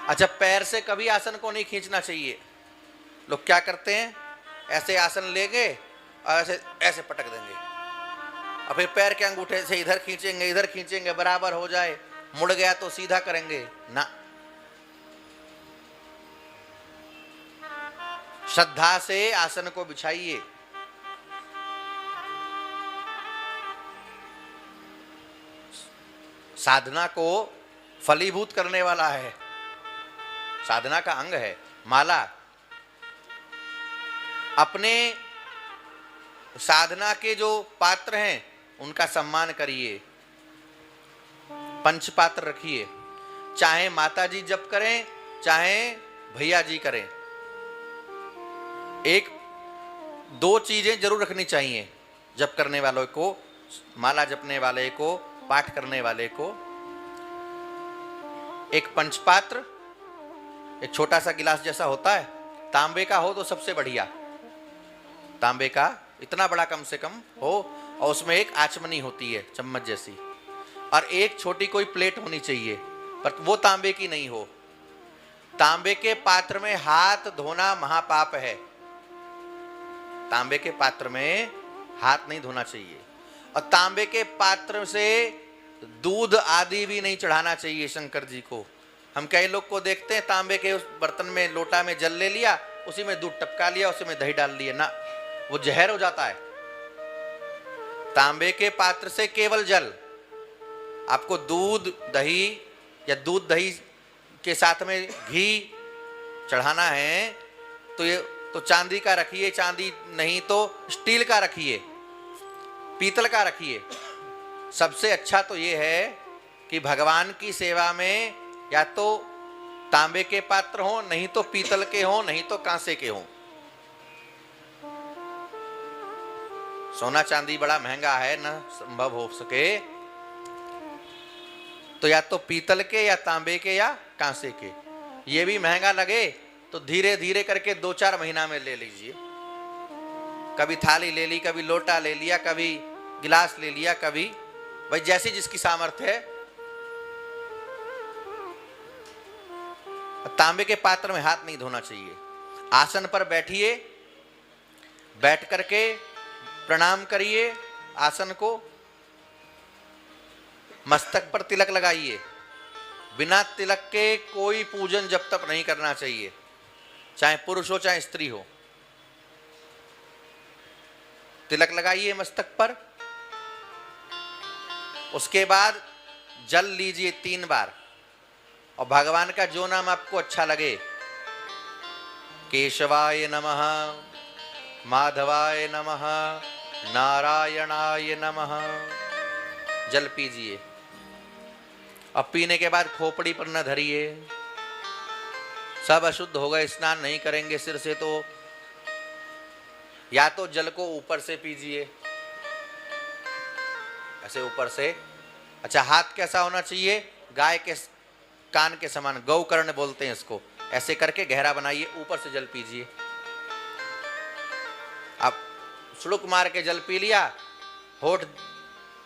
अच्छा, पैर से कभी आसन को नहीं खींचना चाहिए। लोग क्या करते हैं, ऐसे आसन लेंगे और ऐसे ऐसे पटक देंगे, और फिर पैर के अंगूठे से इधर खींचेंगे, बराबर हो जाए, मुड़ गया तो सीधा करेंगे ना। श्रद्धा से आसन को बिछाइए। साधना को फलीभूत करने वाला है, साधना का अंग है माला। अपने साधना के जो पात्र हैं उनका सम्मान करिए, पंच पात्र रखिए, चाहे माता जी जप करें चाहे भैया जी करें। एक दो चीजें जरूर रखनी चाहिए जप करने वालों को, माला जपने वाले को, पाठ करने वाले को। एक पंचपात्र, एक छोटा सा गिलास जैसा होता है, तांबे का हो तो सबसे बढ़िया, तांबे का इतना बड़ा कम से कम हो, और उसमें एक आचमनी होती है चम्मच जैसी, और एक छोटी कोई प्लेट होनी चाहिए, पर वो तांबे की नहीं हो। तांबे के पात्र में हाथ धोना महापाप है, तांबे के पात्र में हाथ नहीं धोना चाहिए। और तांबे के पात्र से दूध आदि भी नहीं चढ़ाना चाहिए शंकर जी को। हम कई लोग को देखते हैं, तांबे के उस बर्तन में, लोटा में जल ले लिया, उसी में दूध टपका लिया, उसी में दही डाल लिया, ना, वो जहर हो जाता है। तांबे के पात्र से केवल जल, आपको दूध दही या दूध दही के साथ में घी चढ़ाना है तो ये तो चांदी का रखिए, चांदी नहीं तो स्टील का रखिए, पीतल का रखिए। सबसे अच्छा तो ये है कि भगवान की सेवा में या तो तांबे के पात्र हो, नहीं तो पीतल के हो, नहीं तो कांसे के हो। सोना चांदी बड़ा महंगा है, न संभव हो सके तो या तो पीतल के या तांबे के या कांसे के। ये भी महंगा लगे तो धीरे धीरे करके 2-4 महीना में ले लीजिए। कभी थाली ले ली, कभी लोटा ले लिया, कभी गिलास ले लिया, कभी भाई जैसी जिसकी सामर्थ्य है। तांबे के पात्र में हाथ नहीं धोना चाहिए। आसन पर बैठिए, बैठ करके प्रणाम करिए आसन को, मस्तक पर तिलक लगाइए। बिना तिलक के कोई पूजन जब तक नहीं करना चाहिए, चाहे पुरुष हो चाहे स्त्री हो। तिलक लगाइए मस्तक पर। उसके बाद जल लीजिए 3 बार, और भगवान का जो नाम आपको अच्छा लगे, केशवाय नमः, माधवाय नमः, नारायणाय नमः, जल पीजिए। अब पीने के बाद खोपड़ी पर न धरिए, सब अशुद्ध हो गए, स्नान नहीं करेंगे सिर से, तो या तो जल को ऊपर से पीजिए, ऐसे ऊपर से। अच्छा, हाथ कैसा होना चाहिए? गाय के कान के समान, गौकर्ण बोलते हैं इसको। ऐसे करके गहरा बनाइए, ऊपर से जल पीजिए। अब सुड़ुक मार के जल पी लिया, होठ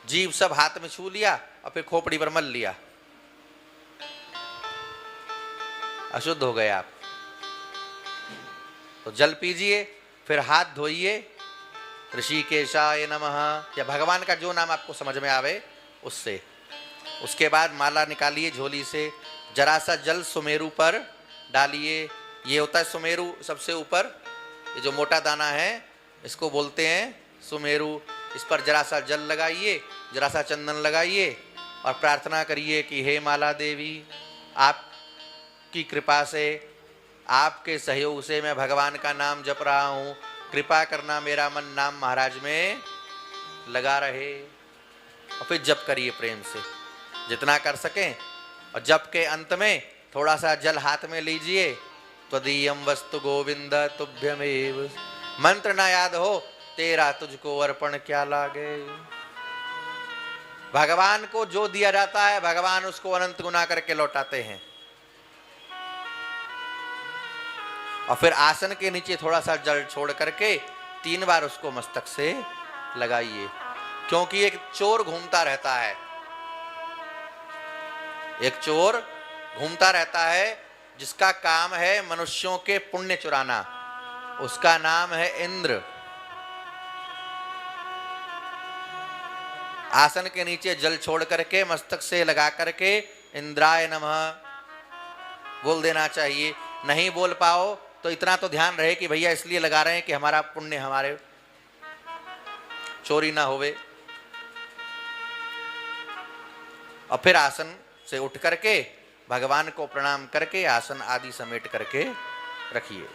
जीभ सब हाथ में छू लिया, और फिर खोपड़ी पर मल लिया, अशुद्ध हो गए आप। तो जल पीजिए, फिर हाथ धोइए, ऋषिकेशाय नमः या भगवान का जो नाम आपको समझ में आवे उससे। उसके बाद माला निकालिए झोली से, जरा सा जल सुमेरु पर डालिए। ये होता है सुमेरु सबसे ऊपर, ये जो मोटा दाना है इसको बोलते हैं सुमेरु। इस पर जरा सा जल लगाइए, जरा सा चंदन लगाइए, और प्रार्थना करिए कि हे माला देवी, आपकी कृपा से, आपके सहयोग से मैं भगवान का नाम जप रहा हूँ, कृपा करना मेरा मन नाम महाराज में लगा रहे। और फिर जप करिए प्रेम से जितना कर सकें। और जप के अंत में थोड़ा सा जल हाथ में लीजिए, त्वदीयम वस्तु गोविंद तुभ्यमेव। मंत्र ना याद हो, तेरा तुझको अर्पण क्या लागे। भगवान को जो दिया जाता है भगवान उसको अनंत गुना करके लौटाते हैं। और फिर आसन के नीचे थोड़ा सा जल छोड़ करके 3 बार उसको मस्तक से लगाइए, क्योंकि एक चोर घूमता रहता है, एक चोर घूमता रहता है जिसका काम है मनुष्यों के पुण्य चुराना, उसका नाम है इंद्र। आसन के नीचे जल छोड़ करके मस्तक से लगा करके इंद्राय नमः बोल देना चाहिए। नहीं बोल पाओ तो इतना तो ध्यान रहे कि भैया इसलिए लगा रहे हैं कि हमारा पुण्य हमारे चोरी ना होवे। और फिर आसन से उठ करके भगवान को प्रणाम करके आसन आदि समेट करके रखिए।